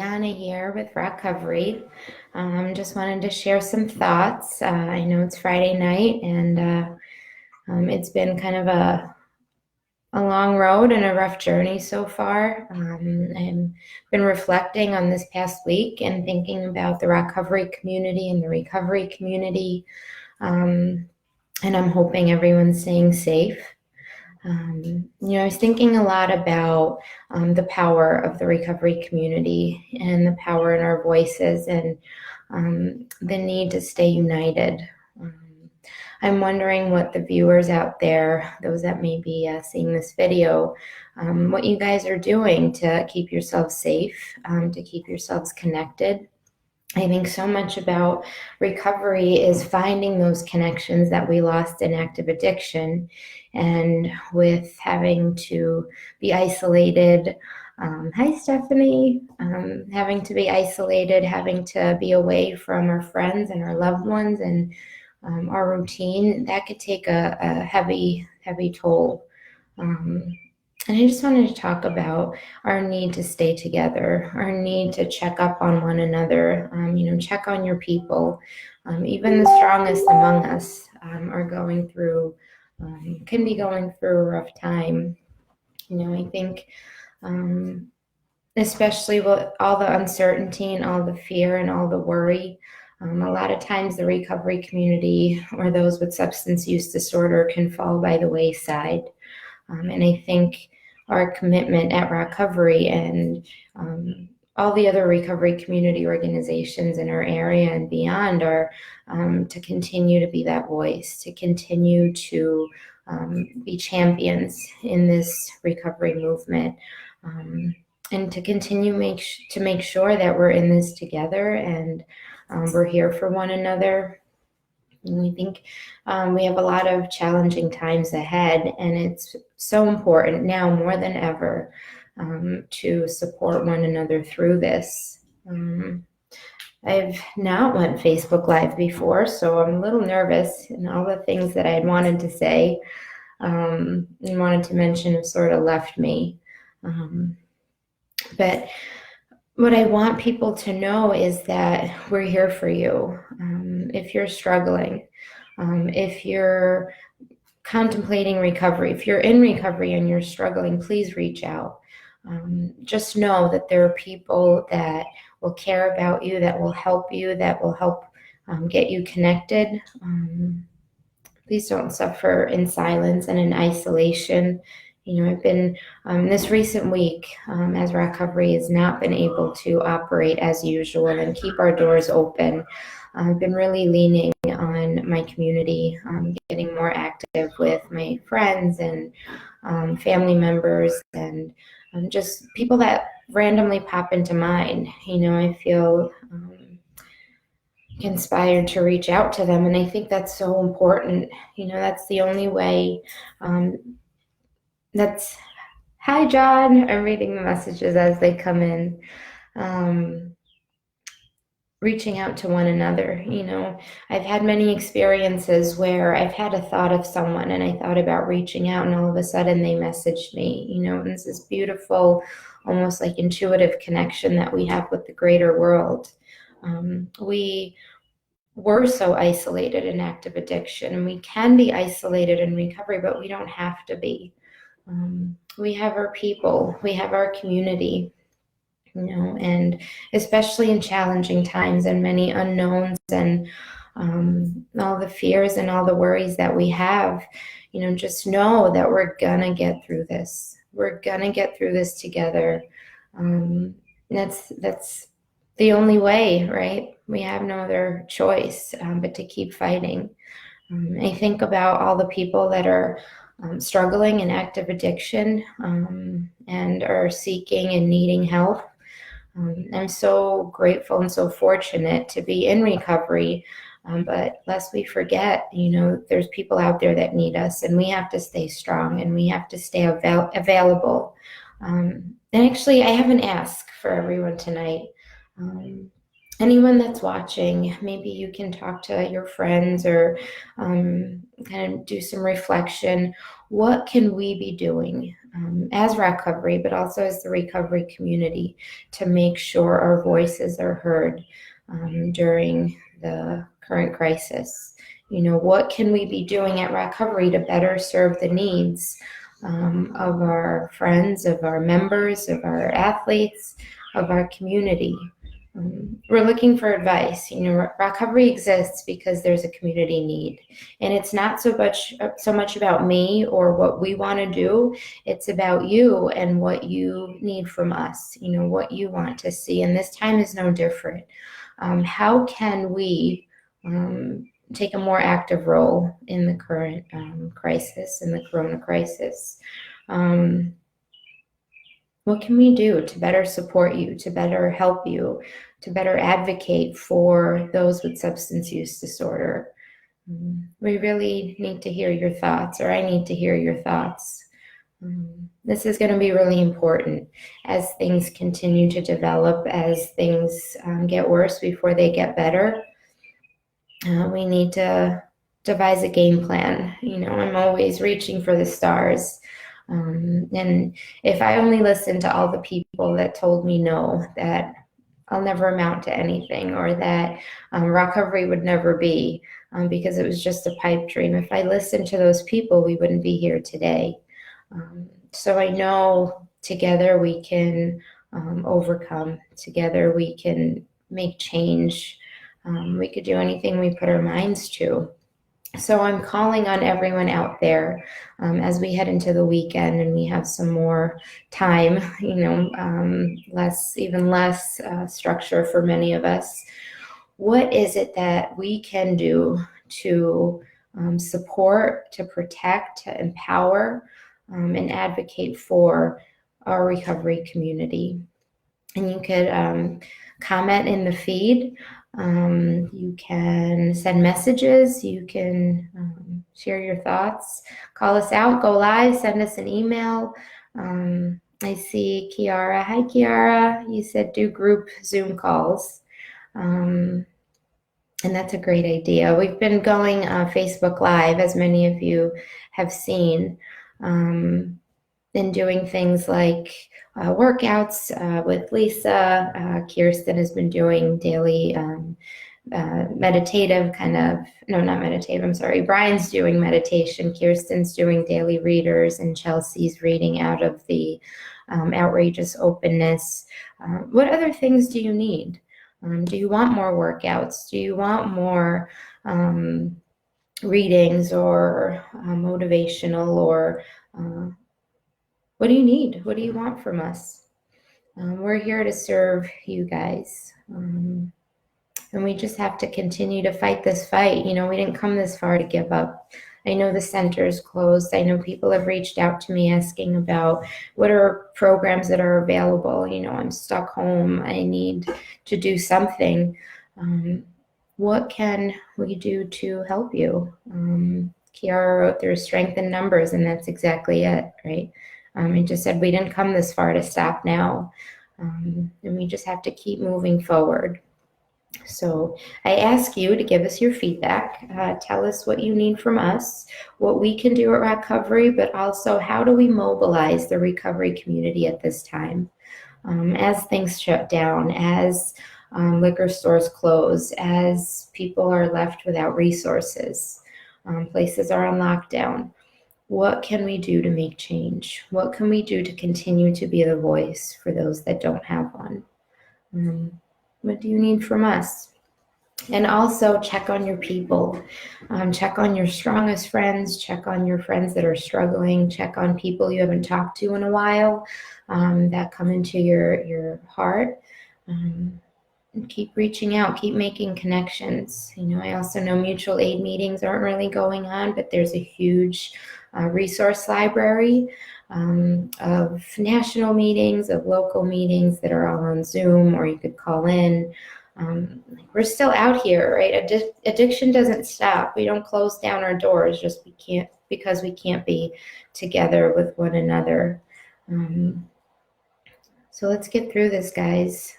Yana here with ROCovery. Just wanted to share some thoughts. I know it's Friday night and it's been kind of a long road and a rough journey so far. I've been reflecting on this past week and thinking about the ROCovery community and the recovery community. And I'm hoping everyone's staying safe. I was thinking a lot about the power of the recovery community and the power in our voices and the need to stay united. I'm wondering what the viewers out there, those that may be seeing this video, what you guys are doing to keep yourselves safe, to keep yourselves connected. I think so much about recovery is finding those connections that we lost in active addiction, and with having to be isolated. Hi, Stephanie. Having to be isolated, having to be away from our friends and our loved ones and our routine, that could take a heavy, heavy toll. And I just wanted to talk about our need to stay together, our need to check up on one another, check on your people. Even the strongest among us are going through, can be going through a rough time. I think especially with all the uncertainty and all the fear and all the worry, a lot of times the recovery community or those with substance use disorder can fall by the wayside. And I think our commitment at ROCovery and all the other recovery community organizations in our area and beyond are to continue to be that voice, to continue to be champions in this recovery movement, and to continue to make sure that we're in this together and we're here for one another. And we think we have a lot of challenging times ahead, and it's so important now more than ever to support one another through this. I've not went Facebook Live before, so I'm a little nervous, and all the things that I had wanted to say and wanted to mention have sort of left me. But what I want people to know is that we're here for you. If you're struggling, if you're contemplating recovery, if you're in recovery and you're struggling, please reach out. Just know that there are people that will care about you, that will help get you connected. Please don't suffer in silence and in isolation. I've been, this recent week, as ROCovery has not been able to operate as usual and keep our doors open, I've been really leaning on my community, getting more active with my friends and family members and just people that randomly pop into mind. I feel inspired to reach out to them, and I think that's so important. That's the only way. Hi, John. I'm reading the messages as they come in. Reaching out to one another. I've had many experiences where I've had a thought of someone and I thought about reaching out, and all of a sudden they messaged me, and it's this beautiful, almost like intuitive connection that we have with the greater world. We were so isolated in active addiction, and we can be isolated in recovery, but we don't have to be. We have our people, we have our community, and especially in challenging times and many unknowns and all the fears and all the worries that we have, just know that we're gonna get through this. We're gonna get through this together. That's the only way, right? We have no other choice but to keep fighting. I think about all the people that are struggling in active addiction and are seeking and needing help. I'm so grateful and so fortunate to be in recovery, but lest we forget, there's people out there that need us, and we have to stay strong and we have to stay available. And actually, I have an ask for everyone tonight. anyone that's watching, maybe you can talk to your friends or kind of do some reflection. What can we be doing as ROCovery, but also as the recovery community, to make sure our voices are heard during the current crisis? What can we be doing at ROCovery to better serve the needs of our friends, of our members, of our athletes, of our community? We're looking for advice. ROCovery exists because there's a community need, and it's not so much about me or what we want to do. It's about you and what you need from us. What you want to see, and this time is no different. How can we take a more active role in the current crisis, in the corona crisis? What can we do to better support you, to better help you, to better advocate for those with substance use disorder? We really need to hear your thoughts, or I need to hear your thoughts. This is going to be really important as things continue to develop, as things get worse before they get better. We need to devise a game plan. I'm always reaching for the stars. And if I only listened to all the people that told me no, that I'll never amount to anything, or that ROCovery would never be, because it was just a pipe dream. If I listened to those people, we wouldn't be here today. So I know together we can overcome. Together we can make change. We could do anything we put our minds to. So I'm calling on everyone out there as we head into the weekend and we have some more time, less structure for many of us. What is it that we can do to support, to protect, to empower, and advocate for our recovery community? And you could comment in the feed. You can send messages. You can share your thoughts. Call us out. Go live. Send us an email. I see Kiara. Hi, Kiara. You said do group Zoom calls. And that's a great idea. We've been going Facebook Live, as many of you have seen, and doing things like workouts with Lisa. Kirsten has been doing daily meditative not meditative, I'm sorry. Brian's doing meditation. Kirsten's doing daily readers, and Chelsea's reading out of the Outrageous Openness. What other things do you need? Do you want more workouts? Do you want more readings or motivational, or what do you need? What do you want from us? We're here to serve you guys. And we just have to continue to fight this fight. We didn't come this far to give up. I know the center is closed. I know people have reached out to me asking about what are programs that are available. I'm stuck home. I need to do something. What can we do to help you? Kiara wrote, there's strength in numbers, and that's exactly it, right? It just said we didn't come this far to stop now. And we just have to keep moving forward. So I ask you to give us your feedback. Tell us what you need from us, what we can do at ROCovery, but also how do we mobilize the recovery community at this time? As things shut down, as liquor stores close, as people are left without resources, places are on lockdown. What can we do to make change? What can we do to continue to be the voice for those that don't have one? What do you need from us? And also check on your people. Check on your strongest friends. Check on your friends that are struggling. Check on people you haven't talked to in a while that come into your heart. And keep reaching out. Keep making connections. I also know mutual aid meetings aren't really going on, but there's a huge resource library of national meetings, of local meetings that are all on Zoom, or you could call in. We're still out here, right? Addiction doesn't stop. We don't close down our doors just because we can't be together with one another. So let's get through this, guys.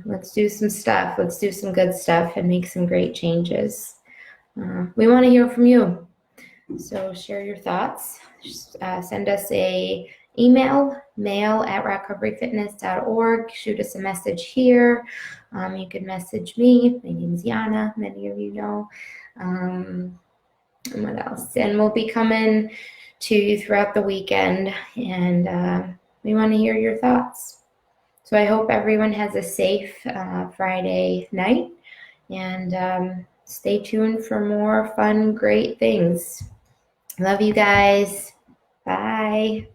Let's do some stuff. Let's do some good stuff and make some great changes. We want to hear from you. So share your thoughts. Send us a email, mail@rocoveryfitness.org. Shoot us a message here. You can message me. My name's Yana. Many of you know. And what else? And we'll be coming to you throughout the weekend, and we want to hear your thoughts. So I hope everyone has a safe Friday night, and stay tuned for more fun, great things. Love you guys. Bye.